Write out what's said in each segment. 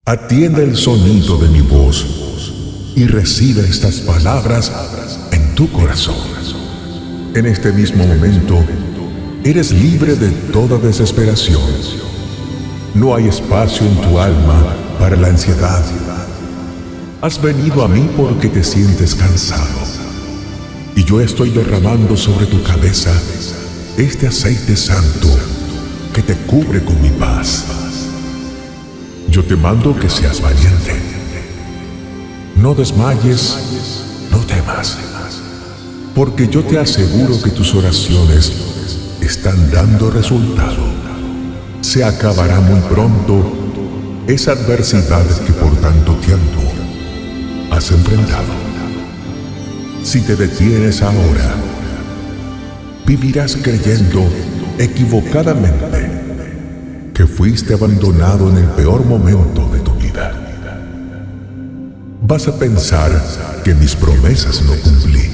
Atiende el sonido de mi voz y recibe estas palabras en tu corazón. En este mismo momento, eres libre de toda desesperación. No hay espacio en tu alma para la ansiedad. Has venido a mí porque te sientes cansado, y yo estoy derramando sobre tu cabeza este aceite santo que te cubre con mi paz. Yo te mando que seas valiente. No desmayes, no temas, porque yo te aseguro que tus oraciones están dando resultado. Se acabará muy pronto esa adversidad que por tanto tiempo has enfrentado. Si te detienes ahora, vivirás creyendo equivocadamente que fuiste abandonado en el peor momento de tu vida. Vas a pensar que mis promesas no cumplí.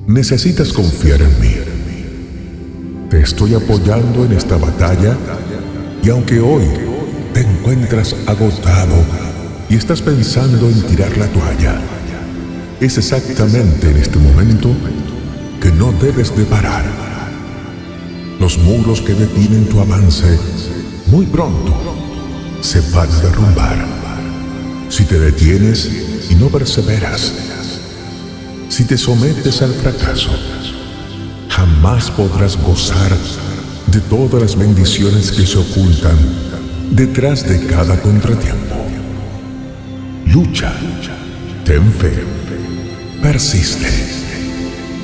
Necesitas confiar en mí. Te estoy apoyando en esta batalla, y aunque hoy te encuentras agotado y estás pensando en tirar la toalla, es exactamente en este momento que no debes de parar. Los muros que detienen tu avance muy pronto se van a derrumbar. Si te detienes y no perseveras, si te sometes al fracaso, jamás podrás gozar de todas las bendiciones que se ocultan detrás de cada contratiempo. Lucha, ten fe, persiste,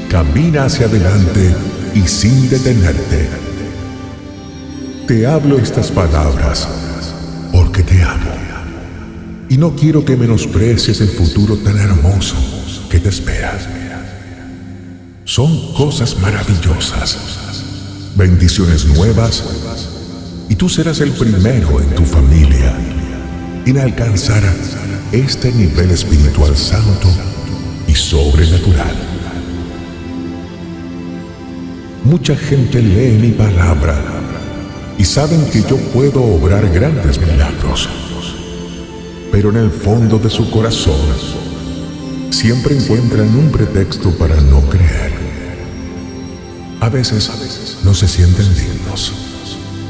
camina hacia adelante y sin detenerte. Te hablo estas palabras porque te amo y no quiero que menosprecies el futuro tan hermoso que te espera. Son cosas maravillosas, bendiciones nuevas, y tú serás el primero en tu familia en alcanzar este nivel espiritual santo y sobrenatural. Mucha gente lee mi palabra y saben que yo puedo obrar grandes milagros, pero en el fondo de su corazón siempre encuentran un pretexto para no creer. A veces no se sienten dignos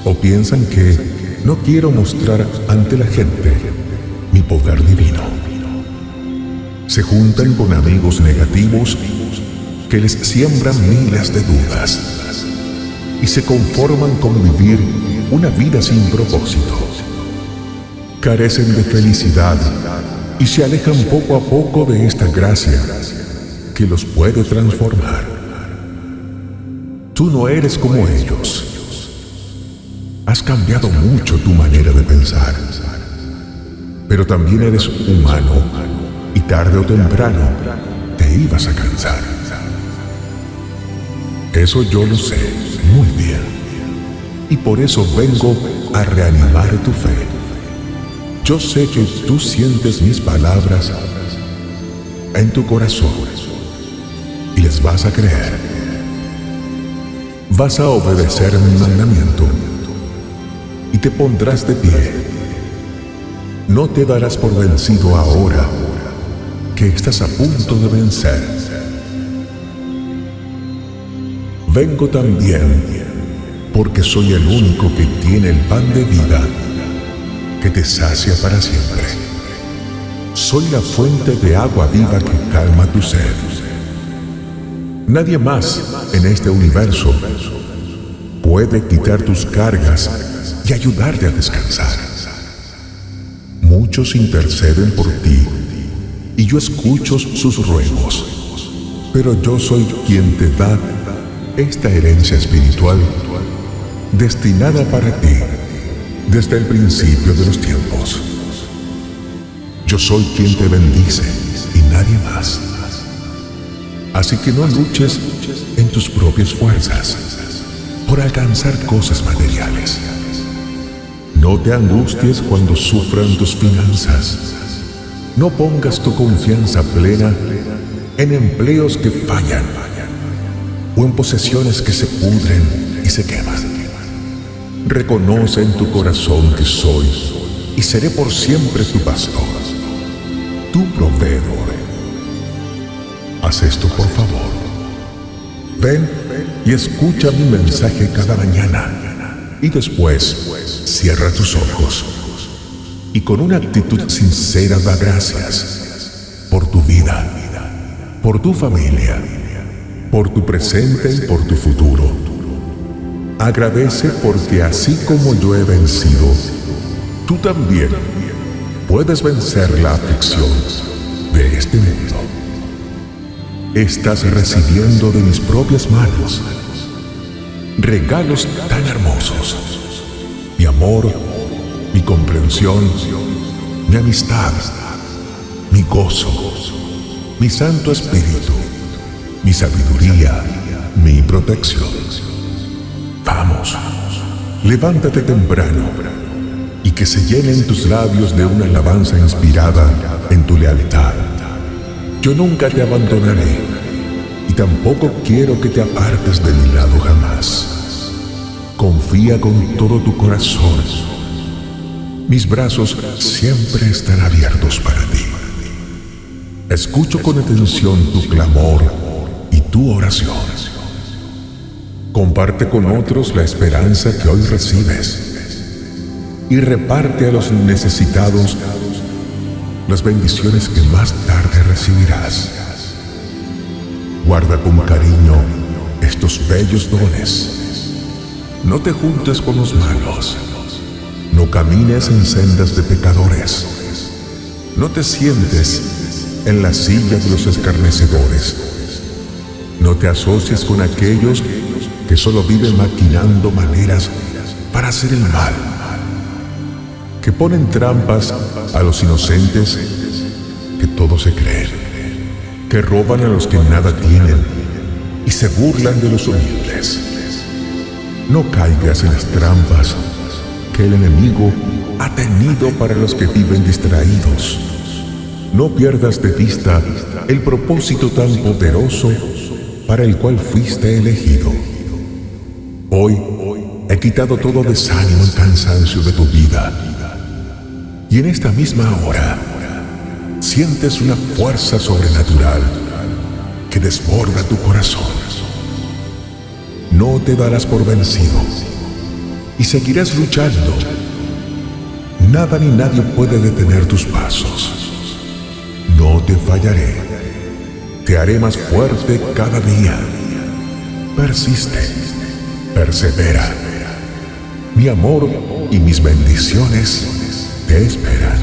o piensan que no quiero mostrar ante la gente mi poder divino. Se juntan con amigos negativos que les siembran miles de dudas y se conforman con vivir una vida sin propósito. Carecen de felicidad y se alejan poco a poco de esta gracia que los puede transformar. Tú no eres como ellos. Has cambiado mucho tu manera de pensar, pero también eres humano y tarde o temprano te ibas a cansar. Eso yo lo sé muy bien, y por eso vengo a reanimar tu fe. Yo sé que tú sientes mis palabras en tu corazón y les vas a creer. Vas a obedecer mi mandamiento y te pondrás de pie. No te darás por vencido ahora que estás a punto de vencer. Vengo también porque soy el único que tiene el pan de vida que te sacia para siempre. Soy la fuente de agua viva que calma tu sed. Nadie más en este universo puede quitar tus cargas y ayudarte a descansar. Muchos interceden por ti y yo escucho sus ruegos, pero yo soy quien te da esta herencia espiritual destinada para ti desde el principio de los tiempos. Yo soy quien te bendice y nadie más. Así que no luches en tus propias fuerzas por alcanzar cosas materiales. No te angusties cuando sufran tus finanzas. No pongas tu confianza plena en empleos que fallan o en posesiones que se pudren y se queman. Reconoce en tu corazón que soy y seré por siempre tu pastor, tu proveedor. Haz esto, por favor. Ven y escucha mi mensaje cada mañana y después cierra tus ojos y con una actitud sincera da gracias por tu vida, por tu familia, por tu presente y por tu futuro. Agradece porque así como yo he vencido, tú también puedes vencer la aflicción de este mundo. Estás recibiendo de mis propias manos regalos tan hermosos: mi amor, mi comprensión, mi amistad, mi gozo, mi Santo Espíritu, mi sabiduría, mi protección. Vamos, levántate temprano y que se llenen tus labios de una alabanza inspirada en tu lealtad. Yo nunca te abandonaré y tampoco quiero que te apartes de mi lado jamás. Confía con todo tu corazón. Mis brazos siempre están abiertos para ti. Escucho con atención tu clamor y tu oración. Comparte con otros la esperanza que hoy recibes y reparte a los necesitados las bendiciones que más tarde recibirás. Guarda con cariño estos bellos dones. No te juntes con los malos. No camines en sendas de pecadores. No te sientes en la silla de los escarnecedores. No te asocies con aquellos que solo viven maquinando maneras para hacer el mal, que ponen trampas a los inocentes, que todo se creen, que roban a los que nada tienen y se burlan de los humildes. No caigas en las trampas que el enemigo ha tenido para los que viven distraídos. No pierdas de vista el propósito tan poderoso para el cual fuiste elegido. Hoy he quitado todo desánimo y cansancio de tu vida. Y en esta misma hora sientes una fuerza sobrenatural que desborda tu corazón. No te darás por vencido y seguirás luchando. Nada ni nadie puede detener tus pasos. No te fallaré. Te haré más fuerte cada día. Persiste, persevera. Mi amor y mis bendiciones te esperan.